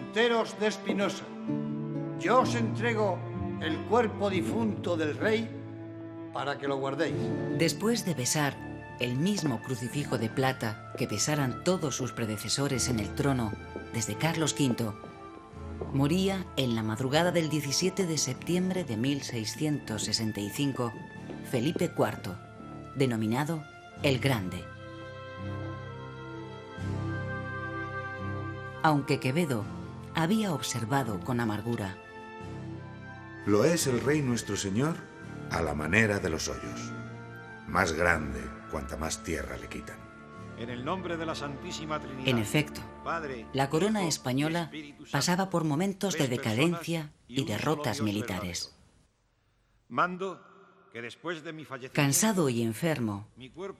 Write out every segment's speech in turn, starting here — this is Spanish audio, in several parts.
Monteros de Espinosa, yo os entrego el cuerpo difunto del rey para que lo guardéis. Después de besar el mismo crucifijo de plata que besaran todos sus predecesores en el trono desde Carlos V, moría en la madrugada del 17 de septiembre de 1665 Felipe IV, denominado el Grande. Aunque Quevedo había observado con amargura: lo es el Rey nuestro Señor a la manera de los hoyos, más grande cuanta más tierra le quitan. En el nombre de la Santísima Trinidad. En efecto, la corona española pasaba por momentos de decadencia y derrotas militares. Mando que después de mi fallecimiento, Cansado y enfermo,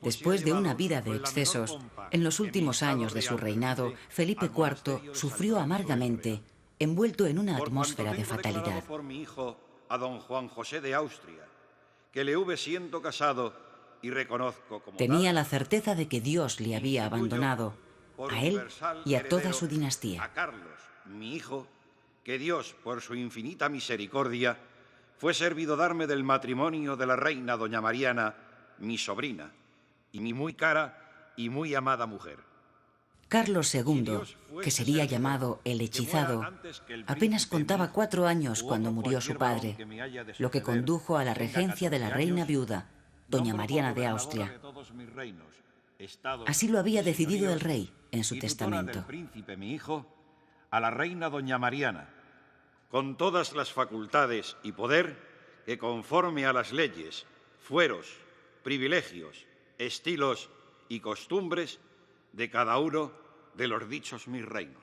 después de una vida de excesos, en los últimos años de su reinado, Felipe IV sufrió amargamente, envuelto en una atmósfera de fatalidad. Por mi hijo, a don Juan José de Austria, que le hube siendo casado y reconozco como tenía la certeza de que Dios le había abandonado, a él y a toda su dinastía. A Carlos, mi hijo, que Dios, por su infinita misericordia, fue servido darme del matrimonio de la reina doña Mariana, mi sobrina, y mi muy cara y muy amada mujer. Carlos II, que sería llamado el Hechizado, apenas contaba 4 años cuando murió su padre, lo que condujo a la regencia de la reina viuda, doña Mariana de Austria. Así lo había decidido el rey en su testamento. Del príncipe, mi hijo, a la reina doña Mariana, con todas las facultades y poder que, conforme a las leyes, fueros, privilegios, estilos y costumbres de cada uno de los dichos mis reinos.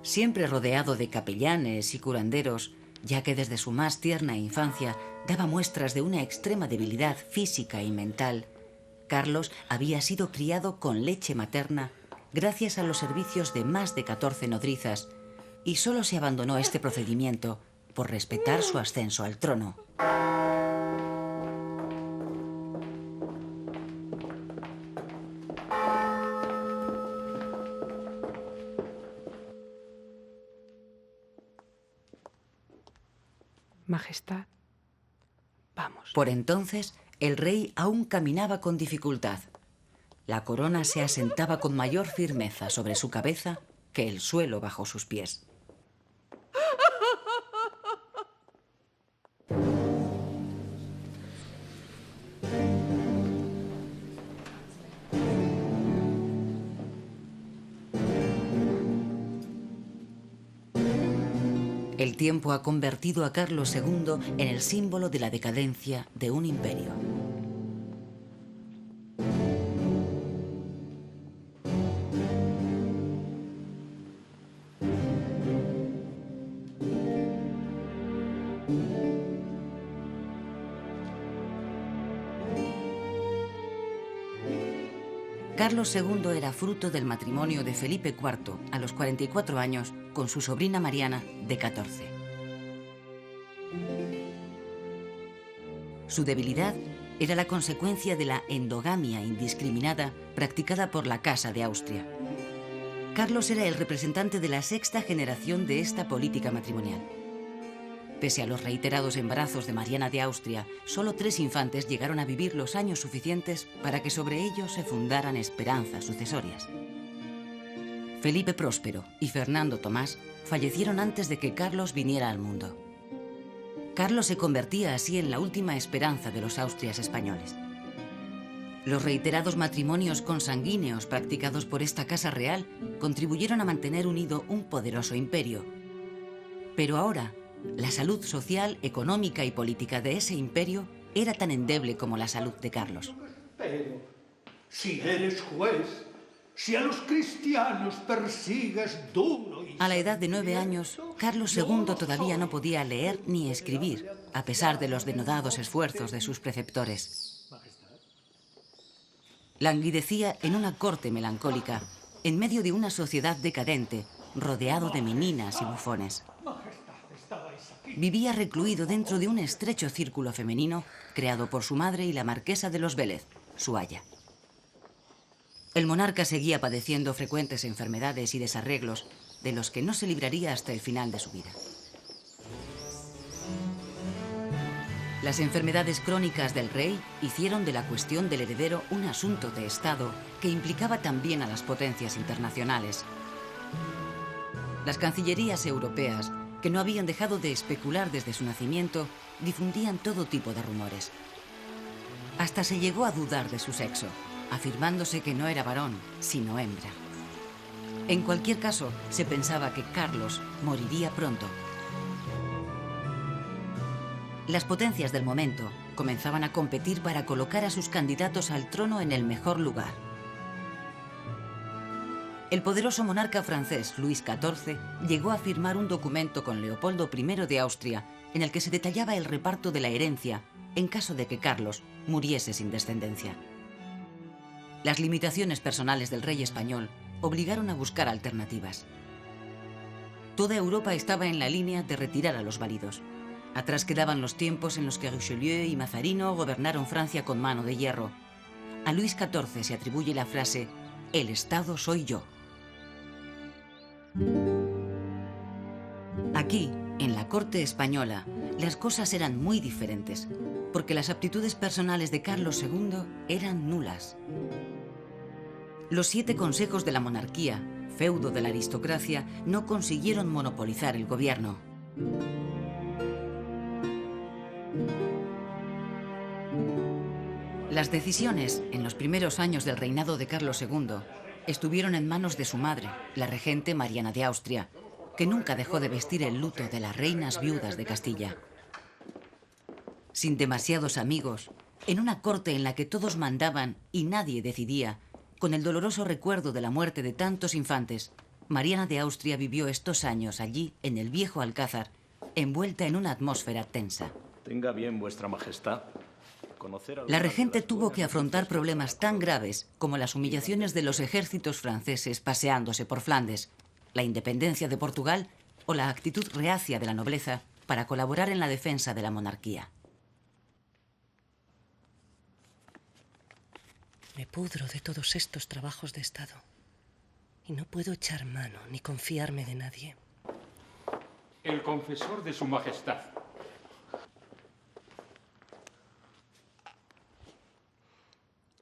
Siempre rodeado de capellanes y curanderos, ya que desde su más tierna infancia daba muestras de una extrema debilidad física y mental, Carlos había sido criado con leche materna gracias a los servicios de más de 14 nodrizas, y solo se abandonó este procedimiento por respetar su ascenso al trono. Majestad, vamos. Por entonces, el rey aún caminaba con dificultad. La corona se asentaba con mayor firmeza sobre su cabeza que el suelo bajo sus pies. El tiempo ha convertido a Carlos II en el símbolo de la decadencia de un imperio. Carlos II era fruto del matrimonio de Felipe IV a los 44 años con su sobrina Mariana de 14. Su debilidad era la consecuencia de la endogamia indiscriminada practicada por la Casa de Austria. Carlos era el representante de la 6ª generación de esta política matrimonial. Pese a los reiterados embarazos de Mariana de Austria, solo 3 infantes llegaron a vivir los años suficientes para que sobre ellos se fundaran esperanzas sucesorias. Felipe Próspero y Fernando Tomás fallecieron antes de que Carlos viniera al mundo. Carlos se convertía así en la última esperanza de los Austrias españoles. Los reiterados matrimonios consanguíneos practicados por esta casa real contribuyeron a mantener unido un poderoso imperio. Pero ahora, la salud social, económica y política de ese imperio era tan endeble como la salud de Carlos. Pero, si eres juez, si a los cristianos persigues duro y... A la edad de 9 años, Carlos II todavía no podía leer ni escribir, a pesar de los denodados esfuerzos de sus preceptores. Languidecía en una corte melancólica, en medio de una sociedad decadente, rodeado de meninas y bufones. Vivía recluido dentro de un estrecho círculo femenino creado por su madre y la marquesa de los Vélez, su aya. El monarca seguía padeciendo frecuentes enfermedades y desarreglos de los que no se libraría hasta el final de su vida. Las enfermedades crónicas del rey hicieron de la cuestión del heredero un asunto de Estado que implicaba también a las potencias internacionales. Las cancillerías europeas, que no habían dejado de especular desde su nacimiento, difundían todo tipo de rumores. Hasta se llegó a dudar de su sexo, afirmándose que no era varón, sino hembra. En cualquier caso, se pensaba que Carlos moriría pronto. Las potencias del momento comenzaban a competir para colocar a sus candidatos al trono en el mejor lugar. El poderoso monarca francés Luis XIV llegó a firmar un documento con Leopoldo I de Austria en el que se detallaba el reparto de la herencia en caso de que Carlos muriese sin descendencia. Las limitaciones personales del rey español obligaron a buscar alternativas. Toda Europa estaba en la línea de retirar a los válidos. Atrás quedaban los tiempos en los que Richelieu y Mazarino gobernaron Francia con mano de hierro. A Luis XIV se atribuye la frase «El Estado soy yo». Aquí, en la corte española, las cosas eran muy diferentes, porque las aptitudes personales de Carlos II eran nulas. Los 7 consejos de la monarquía, feudo de la aristocracia, no consiguieron monopolizar el gobierno. Las decisiones en los primeros años del reinado de Carlos II estuvieron en manos de su madre, la regente Mariana de Austria, que nunca dejó de vestir el luto de las reinas viudas de Castilla. Sin demasiados amigos, en una corte en la que todos mandaban y nadie decidía, con el doloroso recuerdo de la muerte de tantos infantes, Mariana de Austria vivió estos años allí, en el viejo Alcázar, envuelta en una atmósfera tensa. Tenga bien, vuestra majestad. La regente tuvo que afrontar problemas tan graves como las humillaciones de los ejércitos franceses paseándose por Flandes, la independencia de Portugal o la actitud reacia de la nobleza para colaborar en la defensa de la monarquía. Me pudro de todos estos trabajos de Estado y no puedo echar mano ni confiarme de nadie. El confesor de su majestad.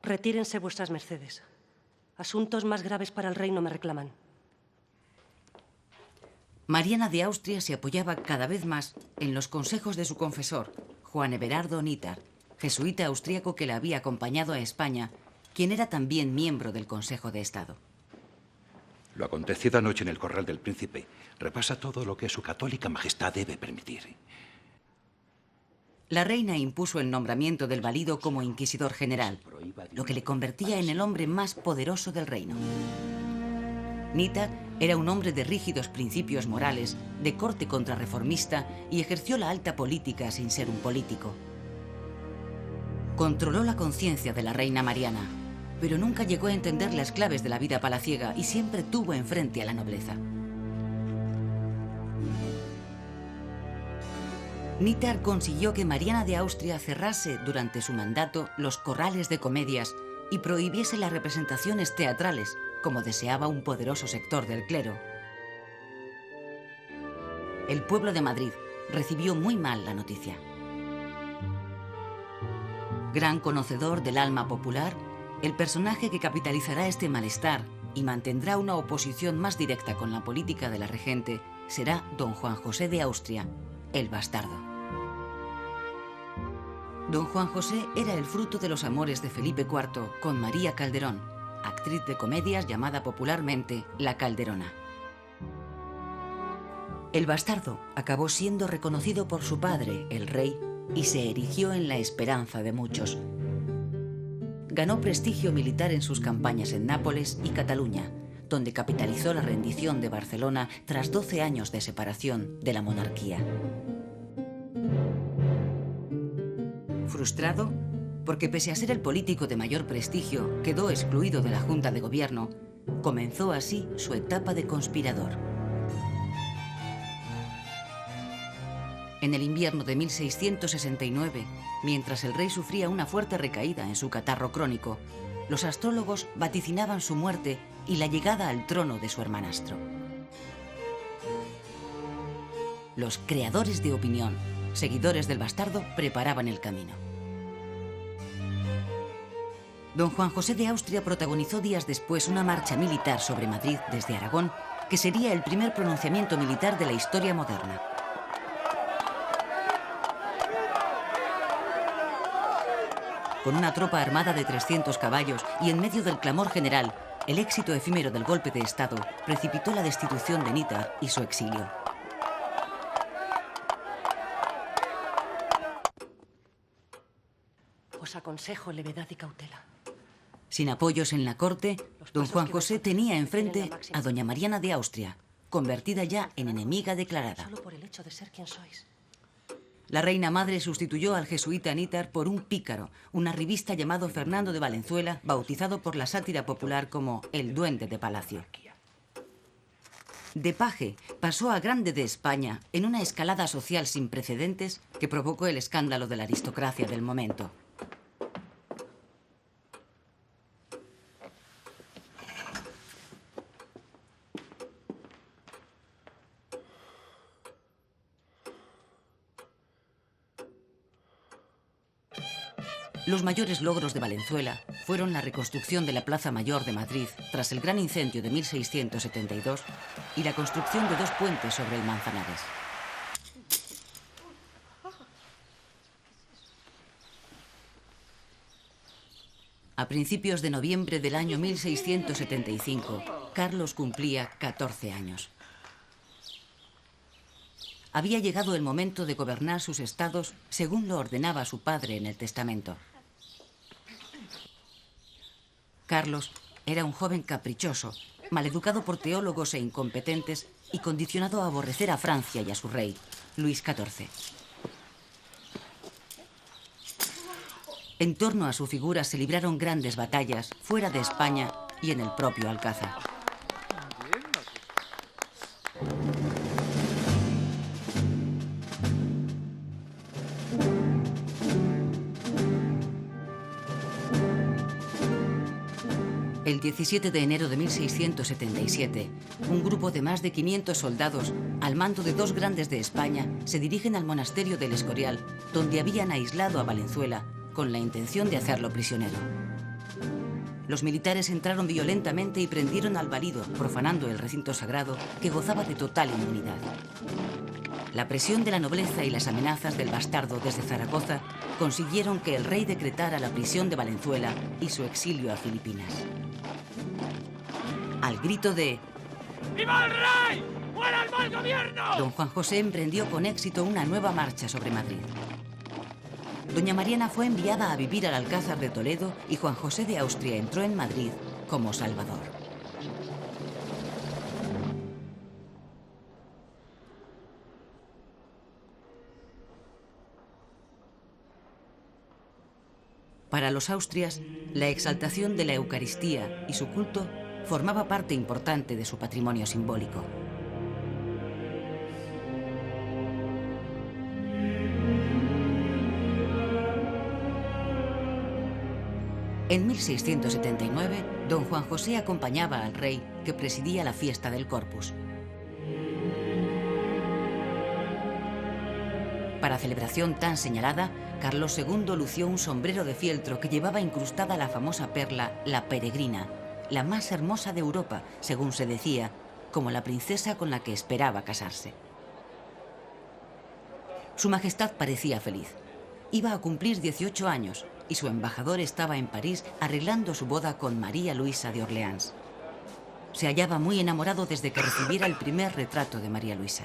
Retírense vuestras mercedes. Asuntos más graves para el reino me reclaman. Mariana de Austria se apoyaba cada vez más en los consejos de su confesor, Juan Everardo Nithard, jesuita austríaco que la había acompañado a España, quien era también miembro del Consejo de Estado. Lo acontecido anoche en el Corral del Príncipe repasa todo lo que su católica majestad debe permitir. La reina impuso el nombramiento del valido como inquisidor general, lo que le convertía en el hombre más poderoso del reino. Nithard era un hombre de rígidos principios morales, de corte contrarreformista y ejerció la alta política sin ser un político. Controló la conciencia de la reina Mariana, pero nunca llegó a entender las claves de la vida palaciega y siempre tuvo enfrente a la nobleza. Nithard consiguió que Mariana de Austria cerrase durante su mandato los corrales de comedias y prohibiese las representaciones teatrales, como deseaba un poderoso sector del clero. El pueblo de Madrid recibió muy mal la noticia. Gran conocedor del alma popular, el personaje que capitalizará este malestar y mantendrá una oposición más directa con la política de la regente será don Juan José de Austria, el bastardo. Don Juan José era el fruto de los amores de Felipe IV con María Calderón, actriz de comedias llamada popularmente La Calderona. El bastardo acabó siendo reconocido por su padre, el rey, y se erigió en la esperanza de muchos. Ganó prestigio militar en sus campañas en Nápoles y Cataluña, donde capitalizó la rendición de Barcelona tras 12 años de separación de la monarquía. Frustrado, porque pese a ser el político de mayor prestigio, quedó excluido de la Junta de Gobierno, comenzó así su etapa de conspirador. En el invierno de 1669, mientras el rey sufría una fuerte recaída en su catarro crónico, los astrólogos vaticinaban su muerte y la llegada al trono de su hermanastro. Los creadores de opinión, seguidores del bastardo, preparaban el camino. Don Juan José de Austria protagonizó días después una marcha militar sobre Madrid desde Aragón, que sería el primer pronunciamiento militar de la historia moderna. Con una tropa armada de 300 caballos y en medio del clamor general, el éxito efímero del golpe de Estado precipitó la destitución de Nítar y su exilio. Os aconsejo levedad y cautela. Sin apoyos en la corte, don Juan José tenía enfrente a doña Mariana de Austria, convertida ya en enemiga declarada. Solo por el hecho de ser quien sois. La reina madre sustituyó al jesuita Nítar por un pícaro, un arribista llamado Fernando de Valenzuela, bautizado por la sátira popular como el Duende de Palacio. De paje pasó a grande de España en una escalada social sin precedentes que provocó el escándalo de la aristocracia del momento. Los mayores logros de Valenzuela fueron la reconstrucción de la Plaza Mayor de Madrid tras el gran incendio de 1672 y la construcción de 2 puentes sobre el Manzanares. A principios de noviembre del año 1675, Carlos cumplía 14 años. Había llegado el momento de gobernar sus estados según lo ordenaba su padre en el testamento. Carlos era un joven caprichoso, maleducado por teólogos e incompetentes y condicionado a aborrecer a Francia y a su rey, Luis XIV. En torno a su figura se libraron grandes batallas fuera de España y en el propio Alcázar. El 17 de enero de 1677, un grupo de más de 500 soldados, al mando de 2 grandes de España, se dirigen al monasterio del Escorial, donde habían aislado a Valenzuela, con la intención de hacerlo prisionero. Los militares entraron violentamente y prendieron al valido, profanando el recinto sagrado, que gozaba de total inmunidad. La presión de la nobleza y las amenazas del bastardo desde Zaragoza consiguieron que el rey decretara la prisión de Valenzuela y su exilio a Filipinas. Al grito de ¡Viva el rey! ¡Fuera el mal gobierno! don Juan José emprendió con éxito una nueva marcha sobre Madrid. Doña Mariana fue enviada a vivir al Alcázar de Toledo y Juan José de Austria entró en Madrid como salvador. Para los austrias, la exaltación de la Eucaristía y su culto formaba parte importante de su patrimonio simbólico. En 1679, don Juan José acompañaba al rey que presidía la fiesta del Corpus. Para celebración tan señalada, Carlos II lució un sombrero de fieltro que llevaba incrustada la famosa perla, la peregrina, la más hermosa de Europa, según se decía, como la princesa con la que esperaba casarse. Su Majestad parecía feliz. Iba a cumplir 18 años y su embajador estaba en París arreglando su boda con María Luisa de Orleans. Se hallaba muy enamorado desde que recibiera el primer retrato de María Luisa.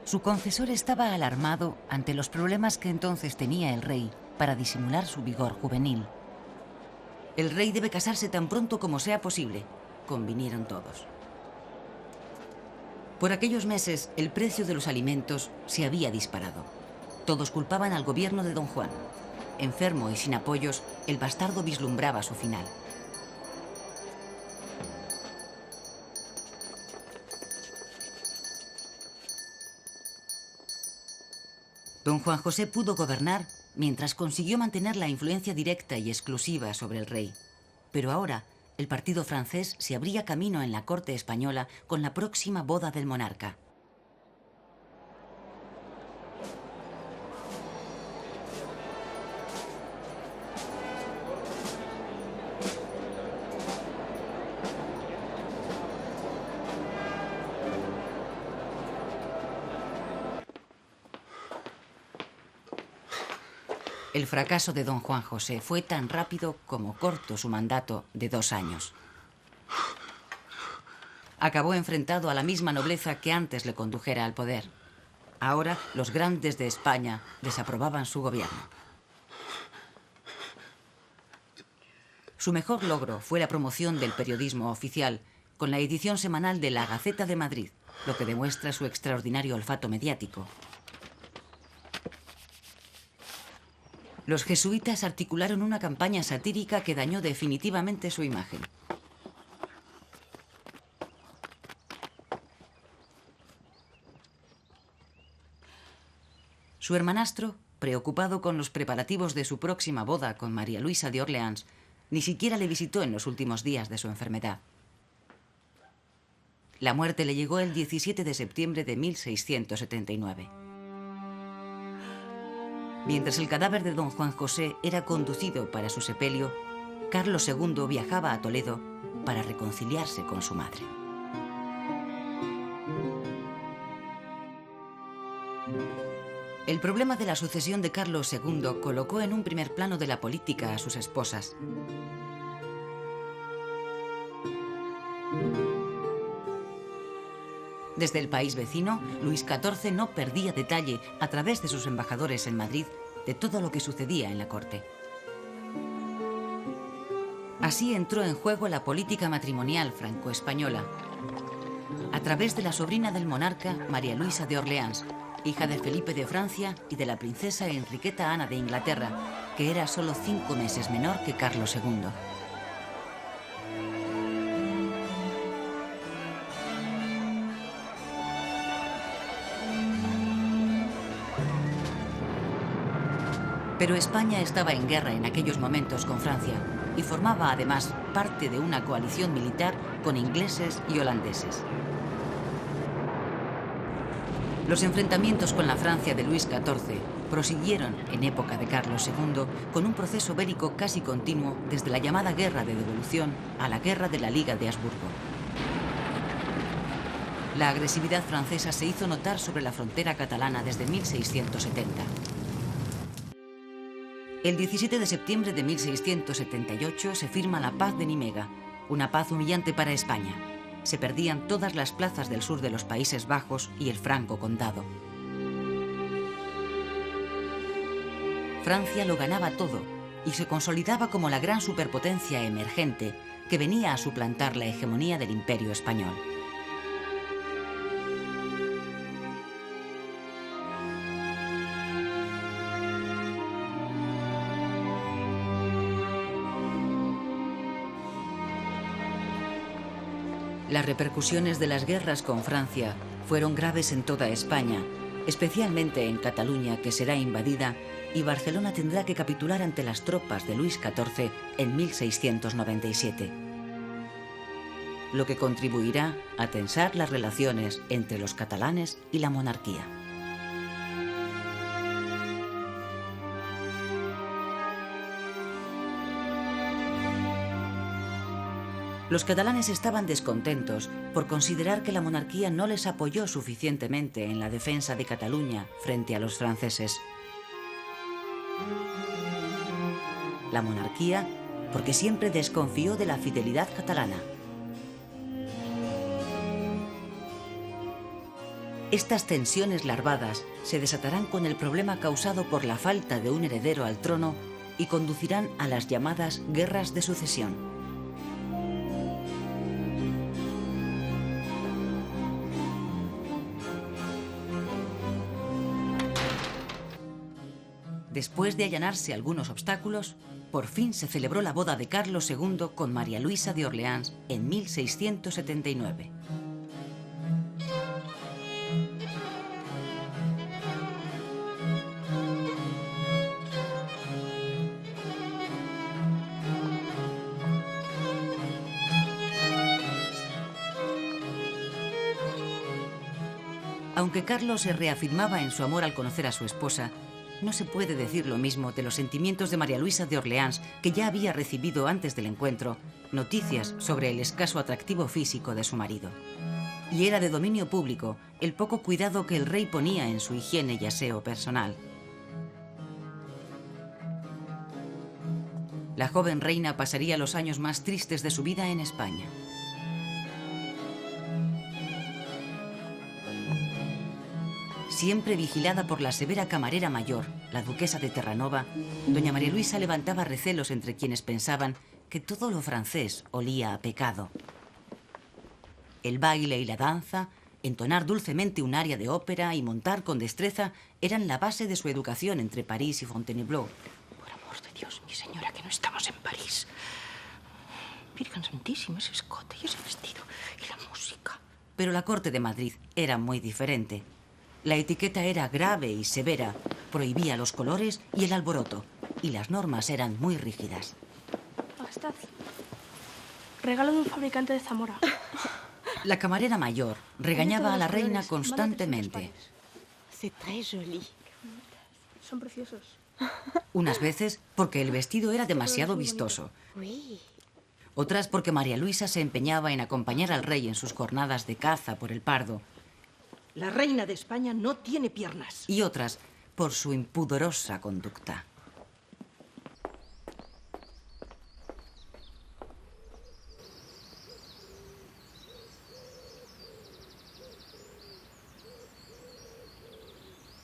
Su confesor estaba alarmado ante los problemas que entonces tenía el rey para disimular su vigor juvenil. El rey debe casarse tan pronto como sea posible, convinieron todos. Por aquellos meses, el precio de los alimentos se había disparado. Todos culpaban al gobierno de don Juan. Enfermo y sin apoyos, el bastardo vislumbraba su final. Don Juan José pudo gobernar mientras consiguió mantener la influencia directa y exclusiva sobre el rey. Pero ahora, el partido francés se abría camino en la corte española con la próxima boda del monarca. El fracaso de don Juan José fue tan rápido como corto su mandato de 2 años. Acabó enfrentado a la misma nobleza que antes le condujera al poder. Ahora los grandes de España desaprobaban su gobierno. Su mejor logro fue la promoción del periodismo oficial con la edición semanal de La Gaceta de Madrid, lo que demuestra su extraordinario olfato mediático. Los jesuitas articularon una campaña satírica que dañó definitivamente su imagen. Su hermanastro, preocupado con los preparativos de su próxima boda con María Luisa de Orleans, ni siquiera le visitó en los últimos días de su enfermedad. La muerte le llegó el 17 de septiembre de 1679. Mientras el cadáver de don Juan José era conducido para su sepelio, Carlos II viajaba a Toledo para reconciliarse con su madre. El problema de la sucesión de Carlos II colocó en un primer plano de la política a sus esposas. Desde el país vecino, Luis XIV no perdía detalle, a través de sus embajadores en Madrid, de todo lo que sucedía en la corte. Así entró en juego la política matrimonial franco-española, a través de la sobrina del monarca, María Luisa de Orleans, hija de Felipe de Francia y de la princesa Enriqueta Ana de Inglaterra, que era solo 5 meses menor que Carlos II. Pero España estaba en guerra en aquellos momentos con Francia y formaba además parte de una coalición militar con ingleses y holandeses. Los enfrentamientos con la Francia de Luis XIV prosiguieron en época de Carlos II con un proceso bélico casi continuo desde la llamada Guerra de Devolución a la Guerra de la Liga de Habsburgo. La agresividad francesa se hizo notar sobre la frontera catalana desde 1670. El 17 de septiembre de 1678 se firma la Paz de Nimega, una paz humillante para España. Se perdían todas las plazas del sur de los Países Bajos y el Franco Condado. Francia lo ganaba todo y se consolidaba como la gran superpotencia emergente que venía a suplantar la hegemonía del Imperio español. Las repercusiones de las guerras con Francia fueron graves en toda España, especialmente en Cataluña, que será invadida, y Barcelona tendrá que capitular ante las tropas de Luis XIV en 1697, lo que contribuirá a tensar las relaciones entre los catalanes y la monarquía. Los catalanes estaban descontentos por considerar que la monarquía no les apoyó suficientemente en la defensa de Cataluña frente a los franceses. La monarquía, porque siempre desconfió de la fidelidad catalana. Estas tensiones larvadas se desatarán con el problema causado por la falta de un heredero al trono y conducirán a las llamadas guerras de sucesión. Después de allanarse algunos obstáculos, por fin se celebró la boda de Carlos II con María Luisa de Orleans en 1679. Aunque Carlos se reafirmaba en su amor al conocer a su esposa, no se puede decir lo mismo de los sentimientos de María Luisa de Orleans, que ya había recibido antes del encuentro noticias sobre el escaso atractivo físico de su marido. Y era de dominio público el poco cuidado que el rey ponía en su higiene y aseo personal. La joven reina pasaría los años más tristes de su vida en España. Siempre vigilada por la severa camarera mayor, la duquesa de Terranova, doña María Luisa levantaba recelos entre quienes pensaban que todo lo francés olía a pecado. El baile y la danza, entonar dulcemente un aria de ópera y montar con destreza eran la base de su educación entre París y Fontainebleau. Por amor de Dios, mi señora, que no estamos en París. Virgen Santísima, ese escote y ese vestido y la música. Pero la corte de Madrid era muy diferente. La etiqueta era grave y severa, prohibía los colores y el alboroto, y las normas eran muy rígidas. Majestad, regalo de un fabricante de Zamora. La camarera mayor regañaba a la reina constantemente. Son preciosos. Unas veces porque el vestido era demasiado vistoso. Otras porque María Luisa se empeñaba en acompañar al rey en sus jornadas de caza por el Pardo. La reina de España no tiene piernas. Y otras por su impudorosa conducta.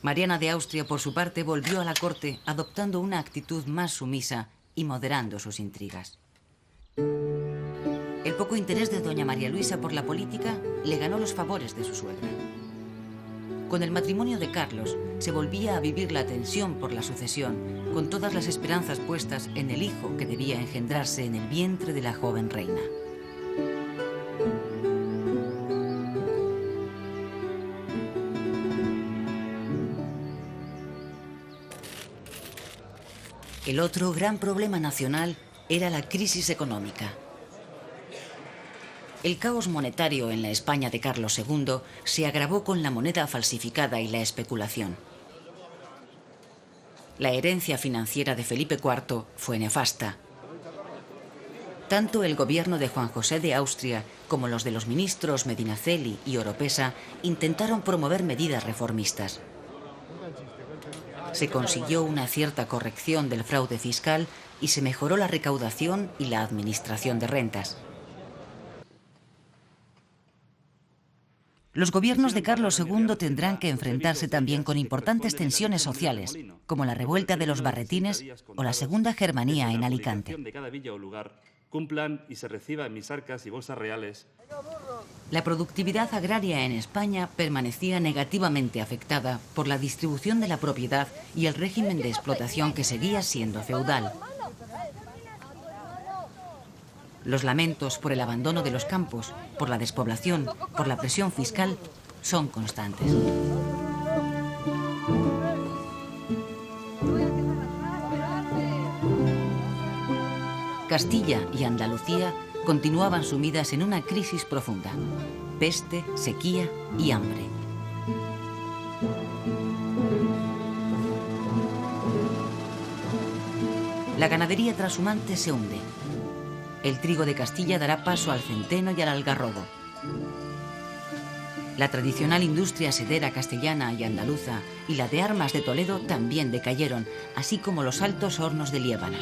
Mariana de Austria, por su parte, volvió a la corte adoptando una actitud más sumisa y moderando sus intrigas. El poco interés de doña María Luisa por la política le ganó los favores de su suegra. Con el matrimonio de Carlos se volvía a vivir la tensión por la sucesión, con todas las esperanzas puestas en el hijo que debía engendrarse en el vientre de la joven reina. El otro gran problema nacional era la crisis económica. El caos monetario en la España de Carlos II se agravó con la moneda falsificada y la especulación. La herencia financiera de Felipe IV fue nefasta. Tanto el gobierno de Juan José de Austria como los de los ministros Medinaceli y Oropesa intentaron promover medidas reformistas. Se consiguió una cierta corrección del fraude fiscal y se mejoró la recaudación y la administración de rentas. Los gobiernos de Carlos II tendrán que enfrentarse también con importantes tensiones sociales, como la revuelta de los barretines o la Segunda Germanía en Alicante. Cumplan y se reciba en mis arcas y bolsas reales. La productividad agraria en España permanecía negativamente afectada por la distribución de la propiedad y el régimen de explotación que seguía siendo feudal. Los lamentos por el abandono de los campos, por la despoblación, por la presión fiscal, son constantes. Castilla y Andalucía continuaban sumidas en una crisis profunda: peste, sequía y hambre. La ganadería trashumante se hunde. El trigo de Castilla dará paso al centeno y al algarrobo. La tradicional industria sedera castellana y andaluza y la de armas de Toledo también decayeron, así como los altos hornos de Liébana.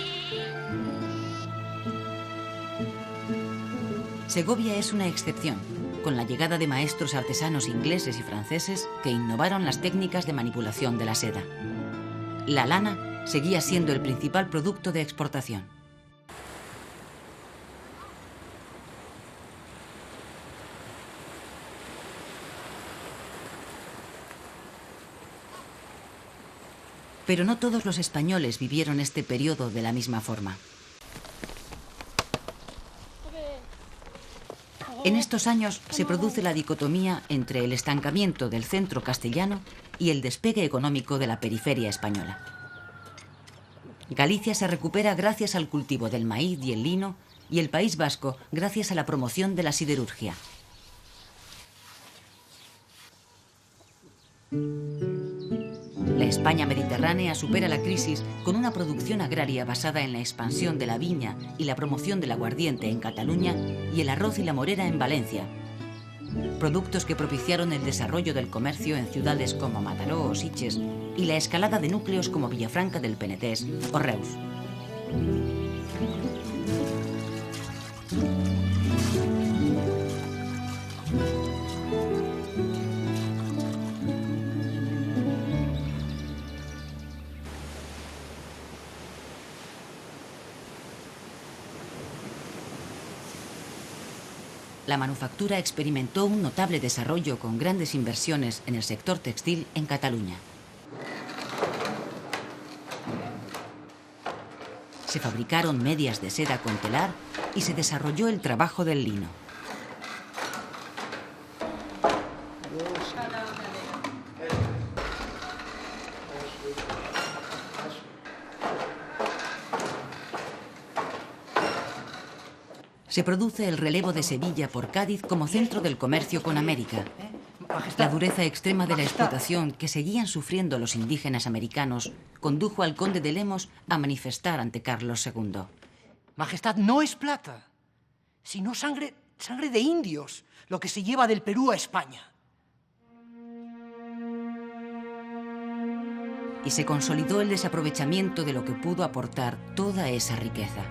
Segovia es una excepción, con la llegada de maestros artesanos ingleses y franceses que innovaron las técnicas de manipulación de la seda. La lana seguía siendo el principal producto de exportación. Pero no todos los españoles vivieron este periodo de la misma forma. En estos años se produce la dicotomía entre el estancamiento del centro castellano y el despegue económico de la periferia española. Galicia se recupera gracias al cultivo del maíz y el lino, y el País Vasco gracias a la promoción de la siderurgia. La España mediterránea supera la crisis con una producción agraria basada en la expansión de la viña y la promoción del aguardiente en Cataluña y el arroz y la morera en Valencia. Productos que propiciaron el desarrollo del comercio en ciudades como Mataró o Sitges y la escalada de núcleos como Villafranca del Penedès o Reus. La manufactura experimentó un notable desarrollo con grandes inversiones en el sector textil en Cataluña. Se fabricaron medias de seda con telar y se desarrolló el trabajo del lino. Se produce el relevo de Sevilla por Cádiz como centro del comercio con América. La dureza extrema de la explotación que seguían sufriendo los indígenas americanos condujo al conde de Lemos a manifestar ante Carlos II. Majestad, no es plata, sino sangre de indios, lo que se lleva del Perú a España. Y se consolidó el desaprovechamiento de lo que pudo aportar toda esa riqueza.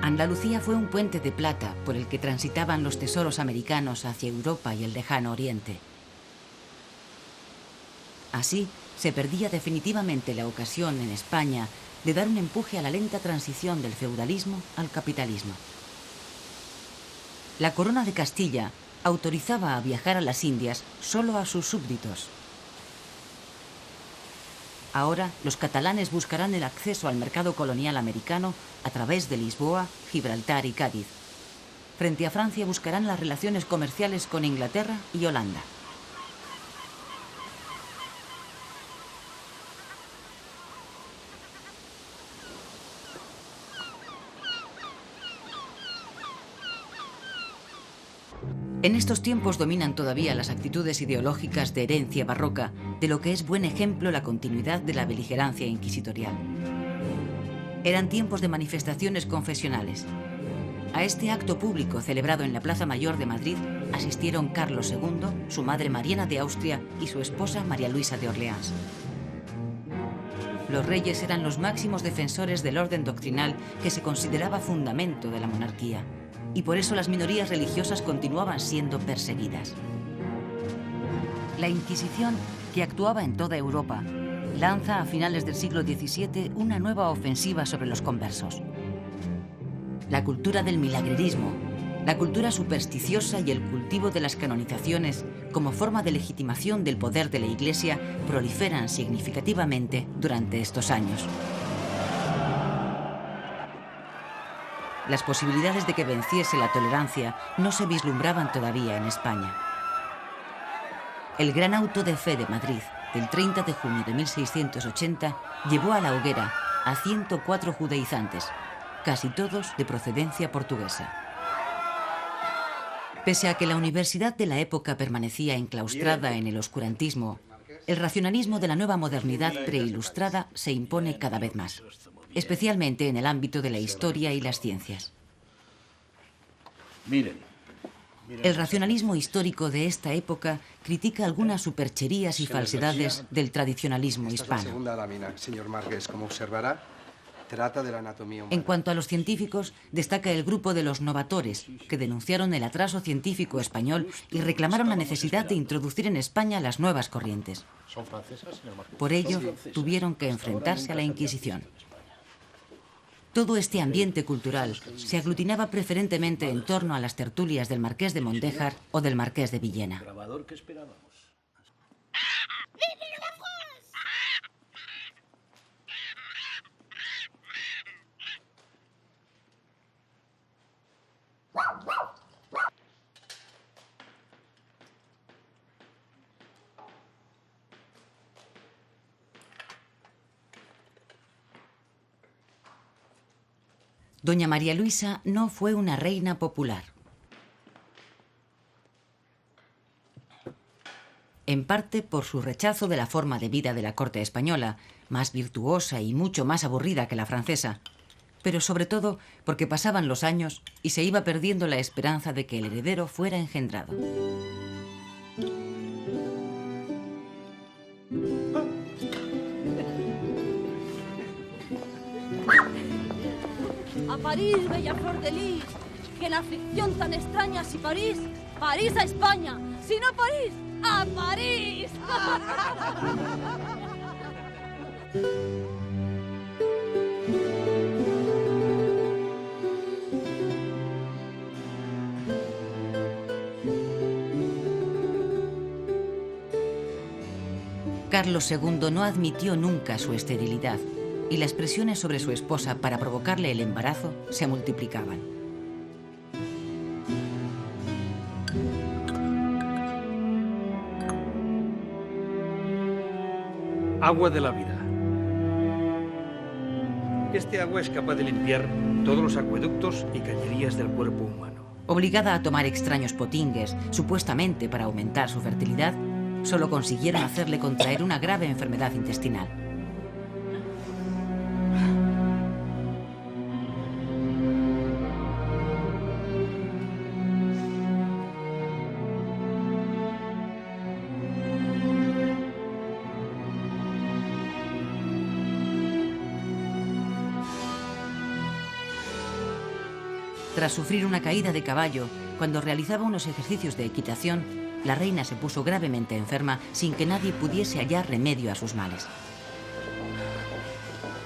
Andalucía fue un puente de plata por el que transitaban los tesoros americanos hacia Europa y el lejano Oriente. Así, se perdía definitivamente la ocasión en España de dar un empuje a la lenta transición del feudalismo al capitalismo. La corona de Castilla autorizaba a viajar a las Indias solo a sus súbditos. Ahora, los catalanes buscarán el acceso al mercado colonial americano a través de Lisboa, Gibraltar y Cádiz. Frente a Francia buscarán las relaciones comerciales con Inglaterra y Holanda. En estos tiempos dominan todavía las actitudes ideológicas de herencia barroca, de lo que es buen ejemplo la continuidad de la beligerancia inquisitorial. Eran tiempos de manifestaciones confesionales. A este acto público celebrado en la Plaza Mayor de Madrid asistieron Carlos II, su madre Mariana de Austria y su esposa María Luisa de Orleans. Los reyes eran los máximos defensores del orden doctrinal que se consideraba fundamento de la monarquía, y por eso las minorías religiosas continuaban siendo perseguidas. La Inquisición, que actuaba en toda Europa, lanza a finales del siglo XVII una nueva ofensiva sobre los conversos. La cultura del milagrerismo, la cultura supersticiosa y el cultivo de las canonizaciones como forma de legitimación del poder de la Iglesia proliferan significativamente durante estos años. Las posibilidades de que venciese la tolerancia no se vislumbraban todavía en España. El gran auto de fe de Madrid, del 30 de junio de 1680, llevó a la hoguera a 104 judaizantes, casi todos de procedencia portuguesa. Pese a que la universidad de la época permanecía enclaustrada en el oscurantismo, el racionalismo de la nueva modernidad preilustrada se impone cada vez más, especialmente en el ámbito de la historia y las ciencias. El racionalismo histórico de esta época critica algunas supercherías y falsedades del tradicionalismo hispano. Esta es la segunda lámina, señor Márquez. Como observará, trata de la anatomía humana. En cuanto a los científicos, destaca el grupo de los novatores, que denunciaron el atraso científico español y reclamaron la necesidad de introducir en España las nuevas corrientes. Por ello, tuvieron que enfrentarse a la Inquisición. Todo este ambiente cultural se aglutinaba preferentemente en torno a las tertulias del Marqués de Mondéjar o del Marqués de Villena. Doña María Luisa no fue una reina popular. En parte por su rechazo de la forma de vida de la corte española, más virtuosa y mucho más aburrida que la francesa, pero sobre todo porque pasaban los años y se iba perdiendo la esperanza de que el heredero fuera engendrado. A París, bella flor de lis, que en aflicción tan extraña, si París, París a España, si no París, a París. Carlos II no admitió nunca su esterilidad, y las presiones sobre su esposa para provocarle el embarazo se multiplicaban. Agua de la vida. Este agua es capaz de limpiar todos los acueductos y cañerías del cuerpo humano. Obligada a tomar extraños potingues, supuestamente para aumentar su fertilidad, solo consiguieron hacerle contraer una grave enfermedad intestinal. Tras sufrir una caída de caballo, cuando realizaba unos ejercicios de equitación, la reina se puso gravemente enferma sin que nadie pudiese hallar remedio a sus males.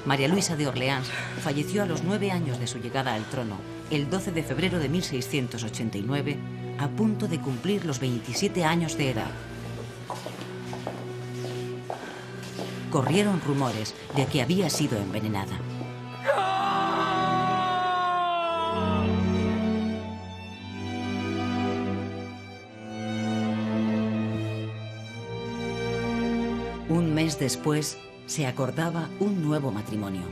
María Luisa de Orleans falleció a los 9 años de su llegada al trono, el 12 de febrero de 1689, a punto de cumplir los 27 años de edad. Corrieron rumores de que había sido envenenada. Un mes después, se acordaba un nuevo matrimonio.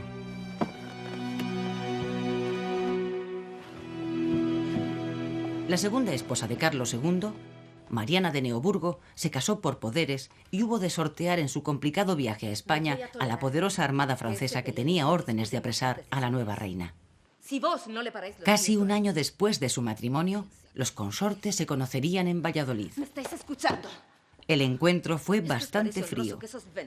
La segunda esposa de Carlos II, Mariana de Neoburgo, se casó por poderes y hubo de sortear en su complicado viaje a España a la poderosa armada francesa que tenía órdenes de apresar a la nueva reina. Casi un año después de su matrimonio, los consortes se conocerían en Valladolid. ¿Me estáis escuchando? El encuentro fue bastante frío,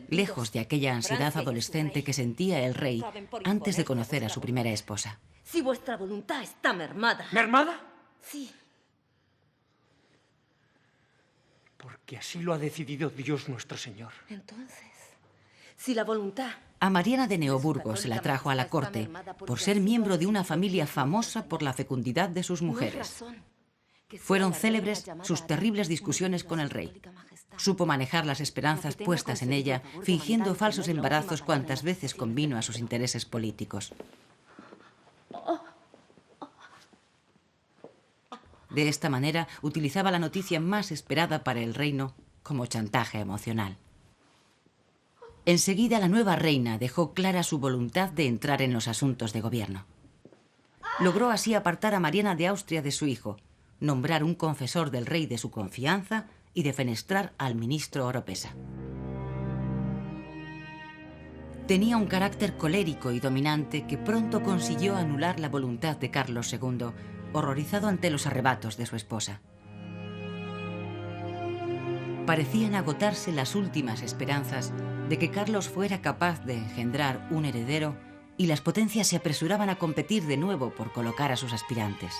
lejos de aquella ansiedad adolescente que sentía el rey antes de conocer a su primera esposa. Si vuestra voluntad está mermada. ¿Mermada? Sí. Porque así lo ha decidido Dios nuestro Señor. Entonces, si la voluntad... A Mariana de Neoburgo se la trajo a la corte por ser miembro de una familia famosa por la fecundidad de sus mujeres. Fueron célebres sus terribles discusiones con el rey. Supo manejar las esperanzas puestas en ella, fingiendo falsos embarazos cuantas veces convino a sus intereses políticos. De esta manera, utilizaba la noticia más esperada para el reino como chantaje emocional. Enseguida, la nueva reina dejó clara su voluntad de entrar en los asuntos de gobierno. Logró así apartar a Mariana de Austria de su hijo, nombrar un confesor del rey de su confianza y defenestrar al ministro Oropesa. Tenía un carácter colérico y dominante que pronto consiguió anular la voluntad de Carlos II, horrorizado ante los arrebatos de su esposa. Parecían agotarse las últimas esperanzas de que Carlos fuera capaz de engendrar un heredero y las potencias se apresuraban a competir de nuevo por colocar a sus aspirantes.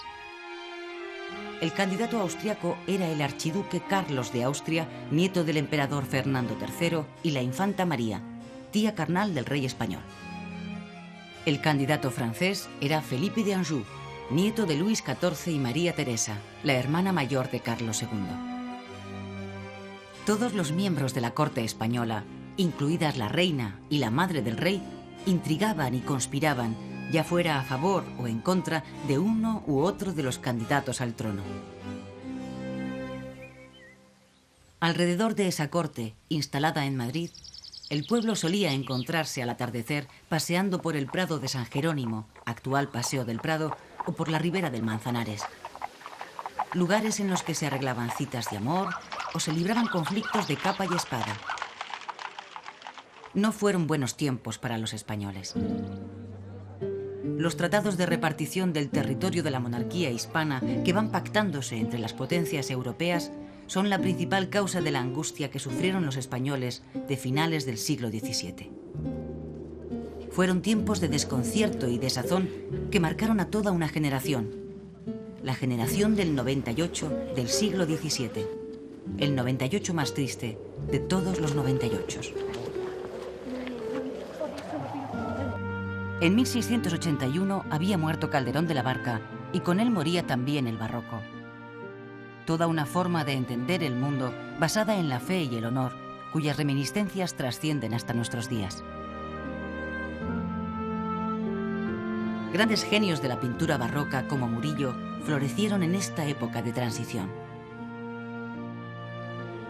El candidato austriaco era el archiduque Carlos de Austria, nieto del emperador Fernando III, y la infanta María, tía carnal del rey español. El candidato francés era Felipe de Anjou, nieto de Luis XIV y María Teresa, la hermana mayor de Carlos II. Todos los miembros de la corte española, incluidas la reina y la madre del rey, intrigaban y conspiraban, ya fuera a favor o en contra de uno u otro de los candidatos al trono. Alrededor de esa corte, instalada en Madrid, el pueblo solía encontrarse al atardecer paseando por el Prado de San Jerónimo, actual Paseo del Prado, o por la ribera del Manzanares. Lugares en los que se arreglaban citas de amor o se libraban conflictos de capa y espada. No fueron buenos tiempos para los españoles. Los tratados de repartición del territorio de la monarquía hispana que van pactándose entre las potencias europeas son la principal causa de la angustia que sufrieron los españoles de finales del siglo XVII. Fueron tiempos de desconcierto y desazón que marcaron a toda una generación. La generación del 98 del siglo XVII. El 98 más triste de todos los 98. En 1681 había muerto Calderón de la Barca y con él moría también el barroco. Toda una forma de entender el mundo basada en la fe y el honor, cuyas reminiscencias trascienden hasta nuestros días. Grandes genios de la pintura barroca como Murillo florecieron en esta época de transición.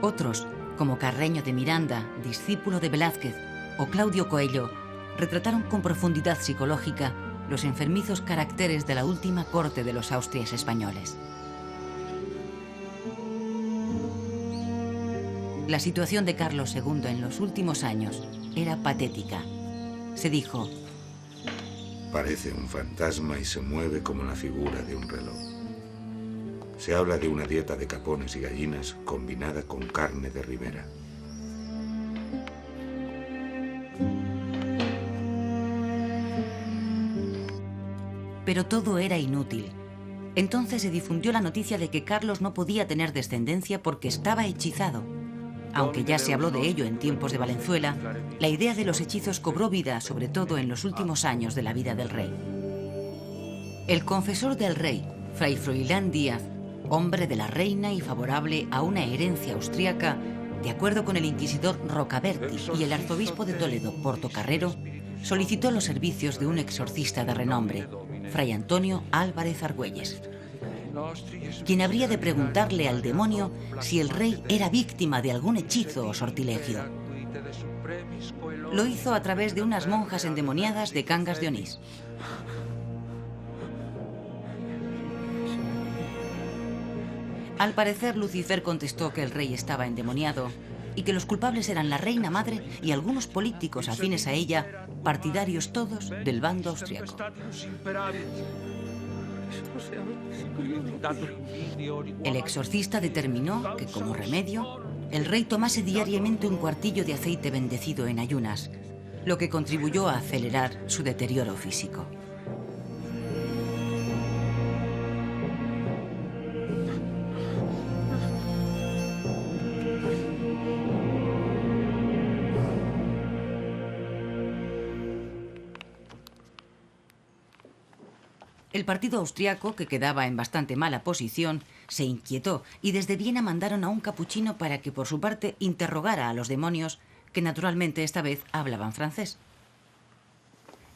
Otros, como Carreño de Miranda, discípulo de Velázquez, o Claudio Coello, retrataron con profundidad psicológica los enfermizos caracteres de la última corte de los Austrias españoles. La situación de Carlos II en los últimos años era patética. Se dijo: parece un fantasma y se mueve como la figura de un reloj. Se habla de una dieta de capones y gallinas combinada con carne de ribera. Pero todo era inútil. Entonces se difundió la noticia de que Carlos no podía tener descendencia porque estaba hechizado. Aunque ya se habló de ello en tiempos de Valenzuela, la idea de los hechizos cobró vida, sobre todo en los últimos años de la vida del rey. El confesor del rey, Fray Froilán Díaz, hombre de la reina y favorable a una herencia austríaca, de acuerdo con el inquisidor Rocaberti y el arzobispo de Toledo, Portocarrero, solicitó los servicios de un exorcista de renombre, Fray Antonio Álvarez Argüelles, quien habría de preguntarle al demonio si el rey era víctima de algún hechizo o sortilegio. Lo hizo a través de unas monjas endemoniadas de Cangas de Onís. Al parecer, Lucifer contestó que el rey estaba endemoniado y que los culpables eran la reina madre y algunos políticos afines a ella, partidarios todos del bando austriaco. El exorcista determinó que, como remedio, el rey tomase diariamente un cuartillo de aceite bendecido en ayunas, lo que contribuyó a acelerar su deterioro físico. El partido austriaco, que quedaba en bastante mala posición, se inquietó y desde Viena mandaron a un capuchino para que por su parte interrogara a los demonios, que naturalmente esta vez hablaban francés.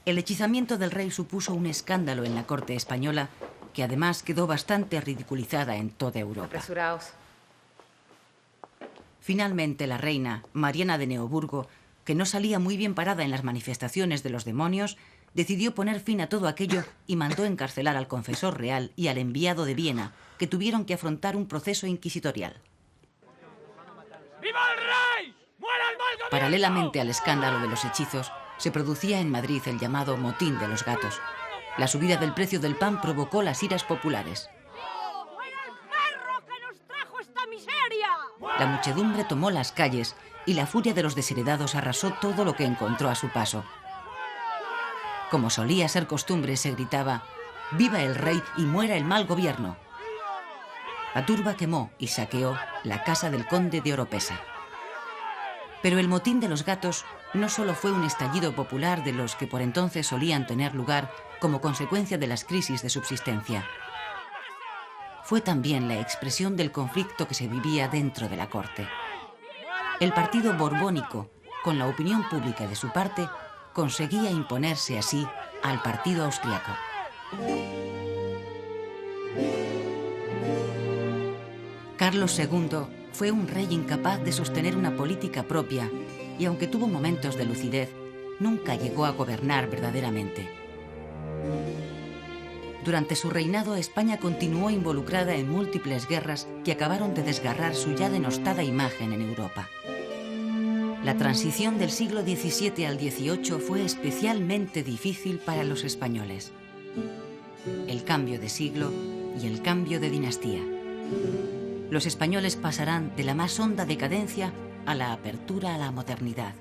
El hechizamiento del rey supuso un escándalo en la corte española, que además quedó bastante ridiculizada en toda Europa. Apresuraos. Finalmente la reina, Mariana de Neoburgo, que no salía muy bien parada en las manifestaciones de los demonios, decidió poner fin a todo aquello y mandó encarcelar al confesor real y al enviado de Viena, que tuvieron que afrontar un proceso inquisitorial. ¡Viva el rey! ¡Muera el mal gobierno! Paralelamente al escándalo de los hechizos, se producía en Madrid el llamado motín de los gatos. La subida del precio del pan provocó las iras populares. ¡Fuera el perro que nos trajo esta miseria! La muchedumbre tomó las calles y la furia de los desheredados arrasó todo lo que encontró a su paso. Como solía ser costumbre, se gritaba: ¡viva el rey y muera el mal gobierno! La turba quemó y saqueó la casa del conde de Oropesa. Pero el motín de los gatos no solo fue un estallido popular de los que por entonces solían tener lugar como consecuencia de las crisis de subsistencia. Fue también la expresión del conflicto que se vivía dentro de la corte. El partido borbónico, con la opinión pública de su parte, conseguía imponerse así al partido austriaco. Carlos II fue un rey incapaz de sostener una política propia y, aunque tuvo momentos de lucidez, nunca llegó a gobernar verdaderamente. Durante su reinado, España continuó involucrada en múltiples guerras que acabaron de desgarrar su ya denostada imagen en Europa. La transición del siglo XVII al XVIII fue especialmente difícil para los españoles. El cambio de siglo y el cambio de dinastía. Los españoles pasarán de la más honda decadencia a la apertura a la modernidad.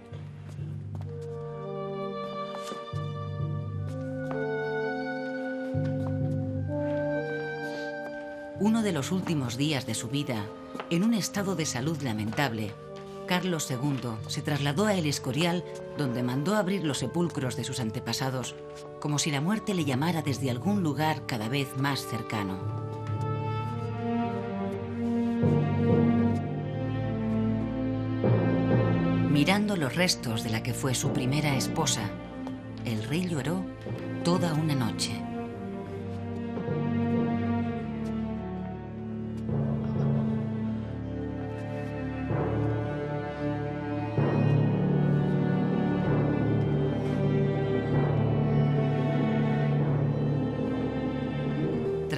Uno de los últimos días de su vida, en un estado de salud lamentable, Carlos II se trasladó a El Escorial, donde mandó abrir los sepulcros de sus antepasados, como si la muerte le llamara desde algún lugar cada vez más cercano. Mirando los restos de la que fue su primera esposa, el rey lloró toda una noche.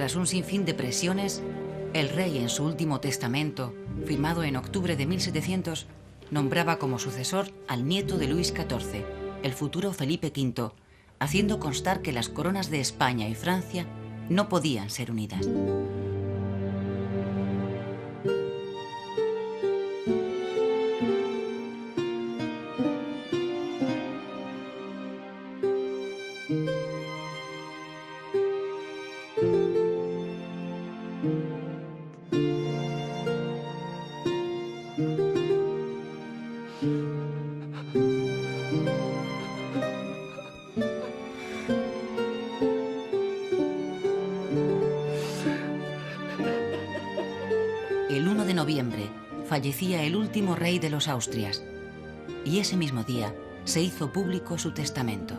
Tras un sinfín de presiones, el rey, en su último testamento, firmado en octubre de 1700, nombraba como sucesor al nieto de Luis XIV, el futuro Felipe V, haciendo constar que las coronas de España y Francia no podían ser unidas. El 1 de noviembre fallecía el último rey de los Austrias y ese mismo día se hizo público su testamento.